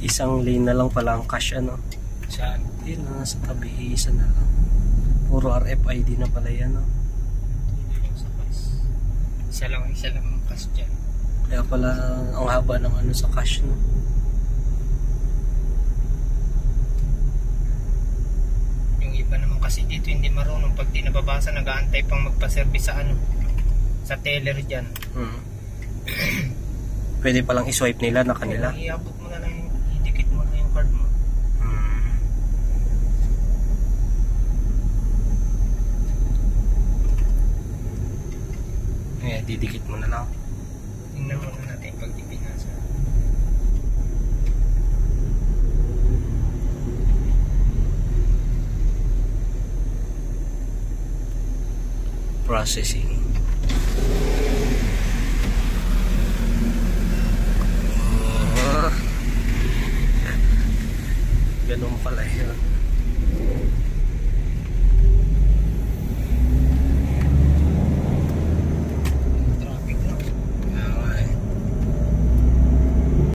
Isang lane na lang pala ang cash ano. Saan? Yun na, sa tabi, isa na lang. Puro RFID na pala yan, no? Hindi lang sa cash. Isa lang ang cash dyan. Kaya pala ang haba ng ano sa cash, no? Yung iba naman kasi dito hindi marunong. Pag di nababasa, nag-aantay pang magpa-service sa ano, sa teller dyan. Pwede palang i-swipe nila na kanila. Iabot mo na lang, idikit mo na yung card mo. Didikit mo na lang. Tingnan muna natin pag di pinasa. Processing.